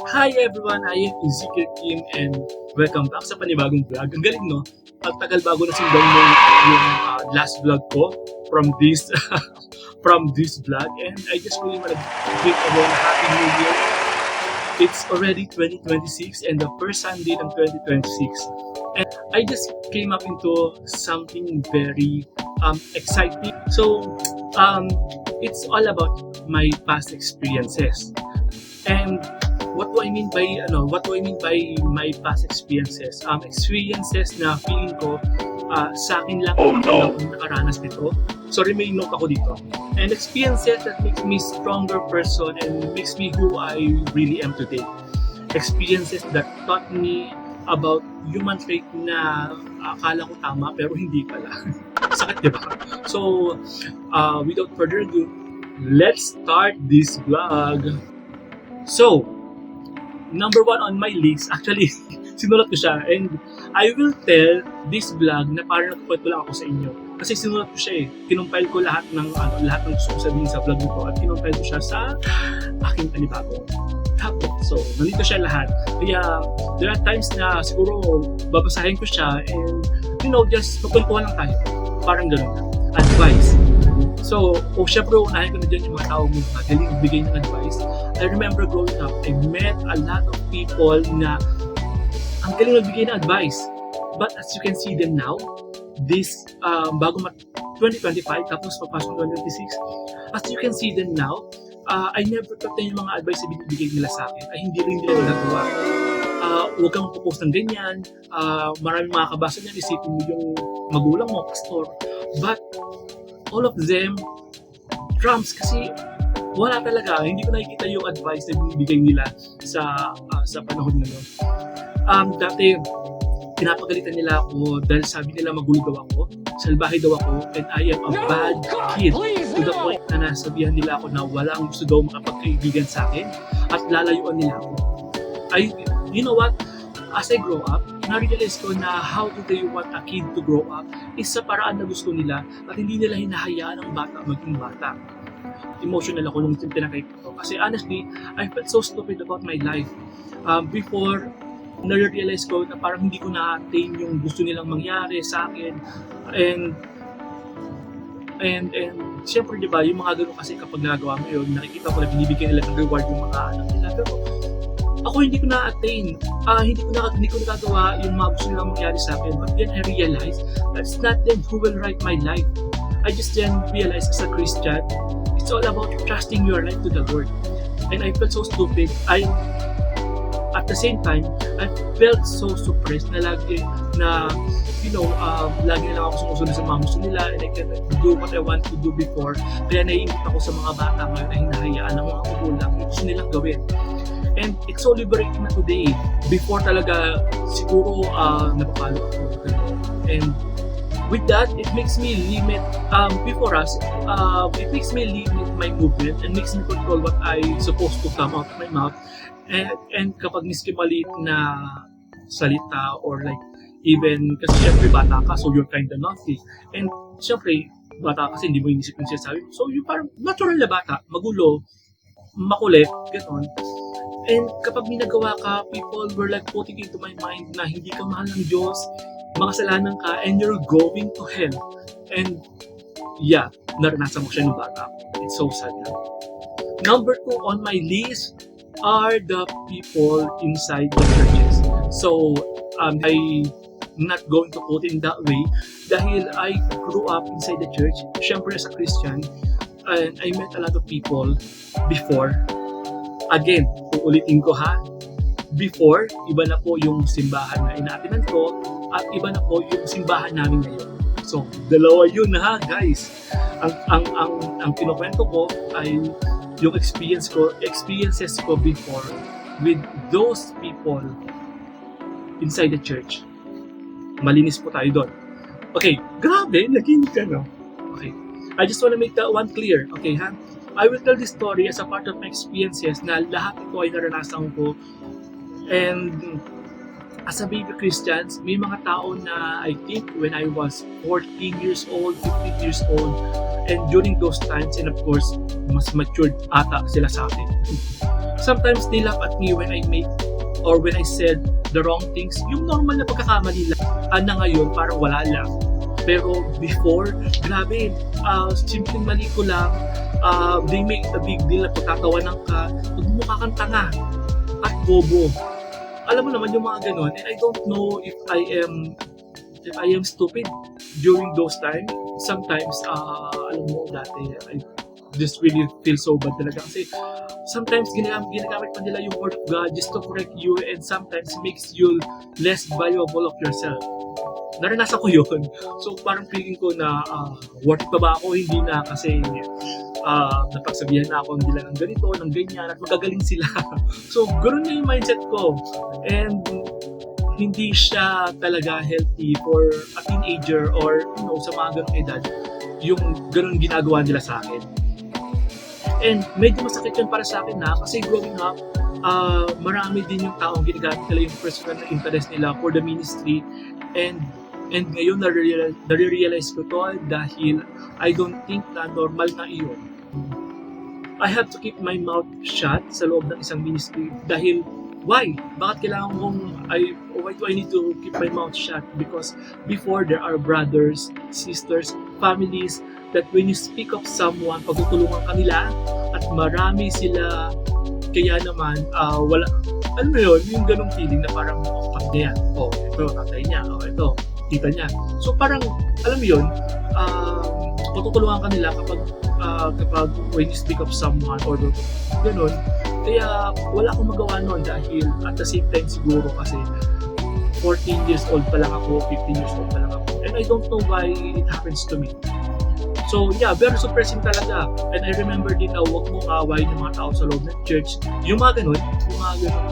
Hi everyone, I am Ezekiel Kim and welcome back sa panibagong vlog. Ang galing no? Ang tagal bago na sundan yung last vlog ko from this from this vlog, and I just really want to greet everyone a happy new year. It's already 2026 and the first Sunday ng 2026. And I just came up into something very exciting. So it's all about my past experiences. And what do I mean by my past experiences? Experiences na feeling ko sa akin lang ako nakaranas nito. Sorry, may note ako dito. And experiences that makes me stronger person and makes me who I really am today. Experiences that taught me about human trait na akala ko tama pero hindi pala. Sakit, diba? So, without further ado, let's start this vlog. So, number one on my list, actually, sinulat ko siya, and I will tell this vlog na parang nagpakwento lang ako sa inyo. Kasi sinulat ko siya kinumpile ko lahat ng gusto ko sabihin sa vlog nito at kinumpile ko siya sa aking panibagong topic. So, nandito siya lahat. Kaya, there are times na siguro babasahin ko siya and, just magkwentuhan lang tayo. Parang gano'n. Advice. So, syempre unahin ko na dyan yung mga tao magaling magbigay ng advice. I remember growing up, I met a lot of people na ang galing magbigay ng advice. But as you can see them now, this bago 2025 tapos papasok 2026, as you can see them now, I never thought na yung mga advice na binibigay nila sa akin ay hindi rin nila nagagawa. Huwag kang post ng ganyan, maraming makakabasa niyan, isipin mo yung magulang mo, pastor. But all of them trumps kasi wala talaga, hindi ko nakikita yung advice na binibigay nila sa panahon na yun. Dati pinapagalitan nila ako dahil sabi nila magulo daw ako, salbahe daw ako, and I am a bad kid, to the point na nasabihan nila ako na walang gusto daw makapagkaibigan sa akin at lalayuan nila ako. You know what? As I grow up, na-realize ko na how do they want a kid to grow up is sa paraan na gusto nila at hindi nila hinahayaan ang bata maging bata. Emotional ako nung pinakita ko kasi honestly, I felt so stupid about my life. Before, na-realize ko na parang hindi ko na-attain yung gusto nilang mangyari sa akin. And syempre diba, yung mga ganun kasi kapag nagagawa mo yun, nakikita ko na binibigyan nila ng reward yung mga anak nila. Pero ako hindi ko na-attain, hindi ko nagagawa yung mga gusto nilang mangyari sa akin. But then I realized that's not them who will write my life. I just then realized as a Christian, it's all about trusting your life to the Lord. And I felt so stupid. At the same time, I felt so suppressed na lagi na, lagi na lang ako sumusunod sa mga gusto nila and I can't do what I want to do before. Kaya naiingit ako sa mga bata ngayon na hinahayaan ng mga magulang yung gusto nilang gawin. And it's so liberating na today. Before talaga, siguro napapalo ako. And with that, it makes me limit, it makes me limit my movement and makes me control what I supposed to come out of my mouth. And kapag miski maliit na salita or like even, kasi syempre bata ka, so you're kind of naughty. And syempre, bata kasi hindi mo inisip yung sinasabi. So yung parang natural na bata, magulo, makulit, gano'n. And kapag minagawa ka, people were like putting into my mind na hindi ka mahal ng Diyos, makasalanan ka, and you're going to hell. And yeah, naranasan mo siya nung bata. It's so sad na. Number 2 on my list are the people inside the churches. So, I'm not going to put it in that way dahil I grew up inside the church. Siyempre as a Christian, and I met a lot of people before. Again, uulitin ko ha, before, iba na po yung simbahan na inaatinan ko at iba na po yung simbahan namin ngayon. So, dalawa yun ha guys. Ang kinukwento ko ay yung experiences ko before with those people inside the church. Malinis po tayo doon. Okay, grabe, naging ka no? Okay, I just want to make that one clear. Okay ha? I will tell this story as a part of my experiences na lahat ito ay naranasan ko. And as a baby Christians, may mga tao na I think when I was 14 years old, 15 years old, and during those times, and of course, mas matured ata sila sa akin. sometimes they laugh at me when I make or when I said the wrong things. Yung normal na pagkakamali lang. Na ngayon, parang wala lang. Pero before, grabe, simpleng mali ko lang, they make a big deal na pagtatawanan ka, magmumukha kang tanga at bobo. Alam mo naman yung mga ganun, and I don't know if I am stupid during those times. Sometimes, alam mo, dati, I just really feel so bad talaga kasi sometimes ginagamit pa nila yung word of God just to correct you, and sometimes makes you less valuable of yourself. Naranasan ko yun. So parang feeling ko na worth it pa ba ako? Hindi na, kasi napagsabihan na ako nila ng ganito, ng ganyan, at magagaling sila. So ganoon na yung mindset ko. And hindi siya talaga healthy for a teenager or sa mga ganong edad yung ganun ginagawa nila sa akin. And medyo masakit yun para sa akin kasi growing up, marami din yung taong ginagamit nila yung personal na interest nila for the ministry, and ngayon nare-realize ko to dahil I don't think na normal na iyon. I have to keep my mouth shut sa loob ng isang ministry dahil why? Bakit kailangan why do I need to keep my mouth shut? Because before, there are brothers, sisters, families that when you speak of someone, pagtutulungan ka nila at marami sila, kaya naman wala, alam mo yun, yung ganong feeling na parang niya, ito tatay niya, ito tita niya. So parang alam mo yun, pagtutulungan ka nila kapag when you speak of someone or ganun. Kaya wala akong magawa noon dahil at the same time siguro kasi 14 years old pa lang ako, 15 years old pa lang ako, and I don't know why it happens to me. So yeah, very suppressing talaga. And I remember din na huwag mong away ng mga tao sa loob ng church. Yung mga ganun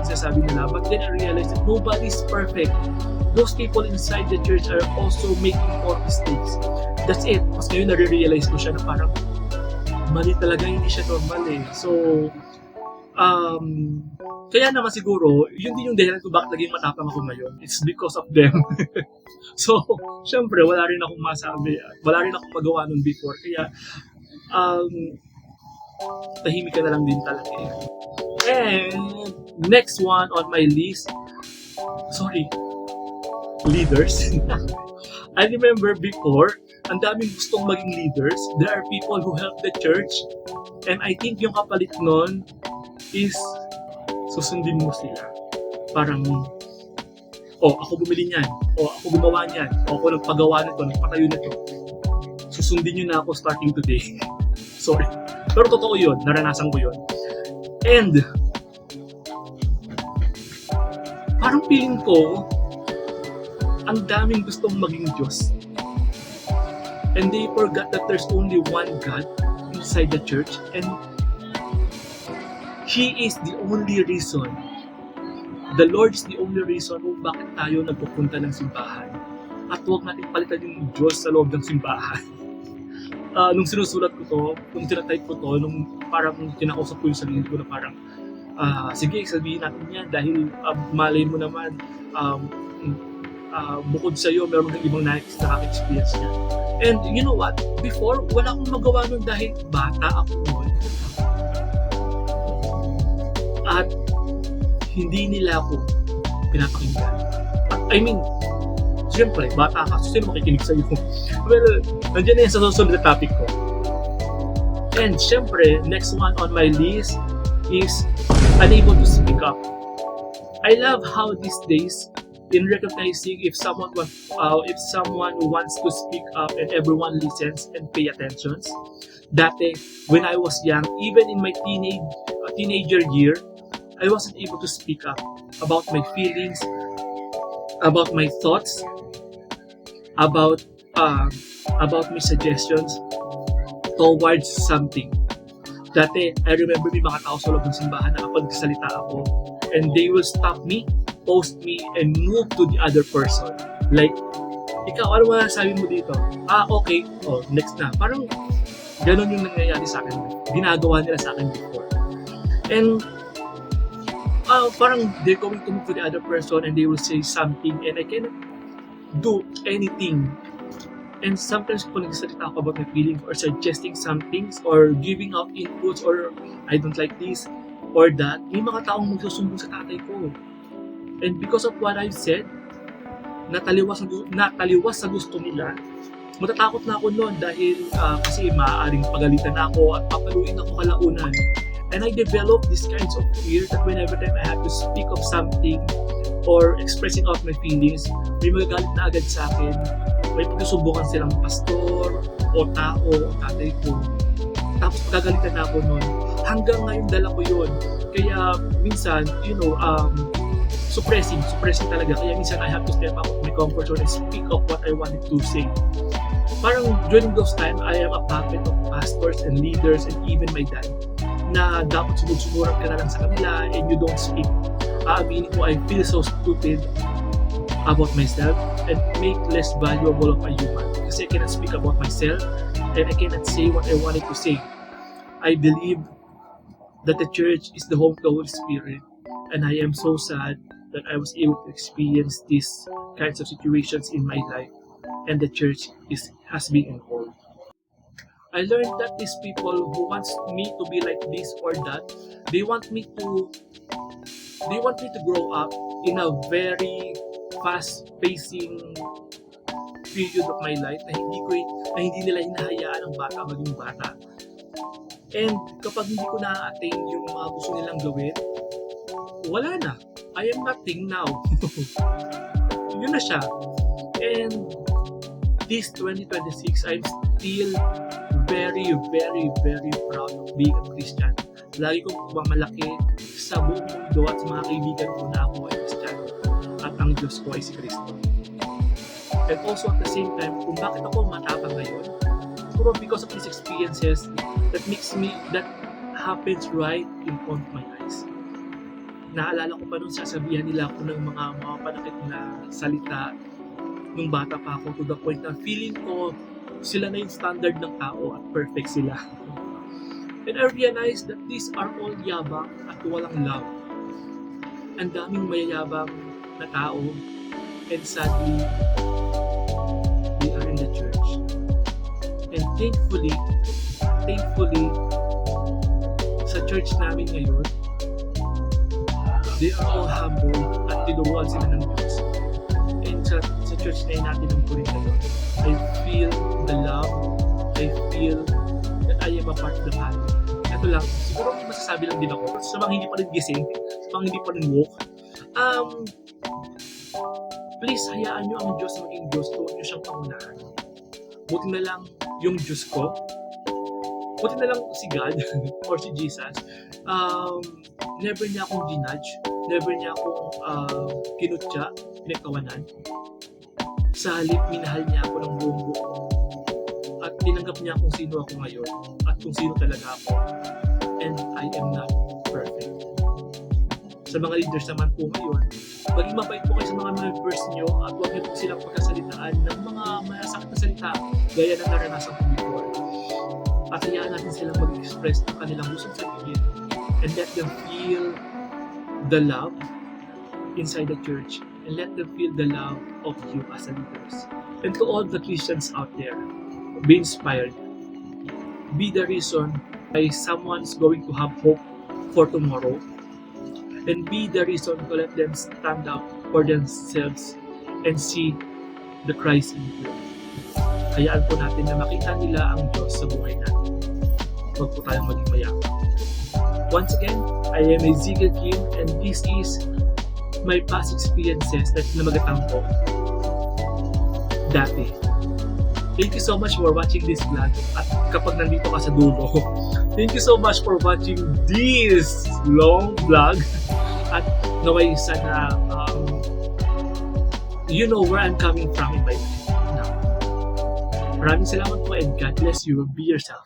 sinasabi nila. But then I realized that nobody's perfect. Those people inside the church are also making more mistakes. That's it. Mas ngayon nare-realize ko siya na parang mali talaga, hindi siya normal eh. So, kaya naman siguro, yun din yung dahilan ko bakit naging matapang ako ngayon. It's because of them. So, syempre, wala rin akong masabi. Wala rin akong magawa nun before. Kaya, tahimik ka na lang din talaga eh. And, next one on my list, leaders. I remember before, ang daming gustong maging leaders. There are people who help the church. And I think yung kapalit nun is susundin mo sila. Parang, ako bumili niyan, ako gumawa niyan, ako nagpagawa nito, nagpatayo nito. Susundin niyo na ako starting today. Sorry. Pero totoo yun, naranasan ko yun. And, parang feeling ko, ang daming gustong maging Diyos. And they forgot that there's only one God inside the church, and He is the only reason. The Lord is the only reason kung bakit tayo nagpupunta ng simbahan. At huwag natin palitan yung Diyos sa loob ng simbahan. Nung sinusulat ko to, nung tinatype ko to, nung parang kinakausap ko yung sarili ko na parang, sige, sabihin natin yan dahil malay mo naman, bukod sa'yo, meron ng ibang nakaka-experience niya. And you know what? Before, wala akong magawa nun dahil bata ako nun. At hindi nila ako pinapakinggan. I mean, siyempre, bata ka, so sino makikinig sa'yo? Well, nandiyan na yan sa susunod na topic ko. And siyempre, next one on my list is unable to speak up. I love how these days, in recognizing if someone wants to speak up and everyone listens and pay attention. Dati, when I was young, even in my teenager year, I wasn't able to speak up about my feelings, about my thoughts, about my suggestions towards something. Dati, I remember may mga tao sa loob ng simbahan na kapag salita ako, and they will stop me, post me, and move to the other person. Like, ikaw, ano masasabi mo dito? Okay. Next na. Parang, ganun yung nangyayari sa akin. Ginagawa nila sa akin before. And, parang they're going to move to the other person and they will say something and I cannot do anything. And sometimes kung nagsasalita ako about my feelings or suggesting some things or giving out inputs or I don't like this, or that may mga taong magsusumbong sa tatay ko. And because of what I've said, nataliwas sa gusto nila, matatakot na ako noon dahil kasi maaaring pagalitan ako at papaluin ako kalaunan. And I developed this kinds of fear that whenever time I have to speak of something or expressing out my feelings, may magagalit na agad sa akin. May pagsusubukan silang pastor o tao o tatay ko. Tapos pagagalitan na ako noon. Hanggang ngayon dala ko yun. Kaya minsan, suppressing talaga. Kaya minsan I have to step out of my comfort zone and speak of what I wanted to say. Parang during those times, I am a puppet of pastors and leaders and even my dad na dapat sumusurat ka na lang sa kanila and you don't speak. Aaminin ko, I feel so stupid about myself and make less valuable of a human kasi I cannot speak about myself and I cannot say what I wanted to say. I believe that the church is the home of the Holy Spirit, and I am so sad that I was able to experience these kinds of situations in my life, and the church has been involved. I learned that these people who wants me to be like this or that, they want me to grow up in a very fast-pacing period of my life na hindi nila hinahayaan ang bata maging bata. And kapag hindi ko na-attain yung mga gusto nilang gawin, wala na. I am nothing now. Yun na siya. And this 2026, I'm still very, very, very proud of being a Christian. Lagi kong pumamalaki sa buong mundo at sa mga kaibigan ko na ako ay Christian at ang Diyos ko ay si Kristo. And also at the same time, kung bakit ako matapang ngayon, siguro because of these experiences that happens right in front of my eyes. Naalala ko pa nung sasabihan nila ako ng mga panakit na salita nung bata pa ako to the point na feeling ko sila na yung standard ng tao at perfect sila. And I realized that these are all yabang at walang love. Ang daming mayayabang na tao and sadly, they are in the church. And thankfully, sa church namin ngayon, they are all humble at tinuruan sila ng Diyos. And sa church na natin ng Corinto, I feel the love, I feel that I am a part of the family. Ito lang, siguro may masasabi lang din ako sa mga hindi pa rin gising, sa mga hindi pa rin woke. Please, hayaan nyo ang Diyos na maging Diyos, huwag nyo siyang pangunahan. Buti na lang yung Diyos ko, buti na lang si God or si Jesus, never niya akong ginudge, never niya akong kinutya, pinagtawanan. Sa halip, minahal niya ako ng buong buo. At tinanggap niya kung sino ako ngayon at kung sino talaga ako. And I am not perfect. Sa mga leaders naman po ngayon, maging mabait po kayo sa mga members niyo at huwag niyo po silang pagkasalitaan ng mga masakit na salita gaya na naranasan ko before. At hayaan natin silang mag-express ng kanilang gustong sabihin and let them feel the love inside the church and let them feel the love of you as a leaders. And to all the Christians out there, be inspired. Be the reason why someone's going to have hope for tomorrow. And be the reason to let them stand up for themselves and see the Christ in you. Hayaan po natin na makita nila ang Diyos sa buhay natin. Huwag po tayong maging mayabang. Once again, I am Ezekiel Kim and this is my past experiences na namagatang ko dati. Thank you so much for watching this vlog at kapag nandito ka sa dulo, thank you so much for watching this long vlog at naway sana you know where I'm coming from in my life now. Maraming salamat po and God bless you. Be yourself.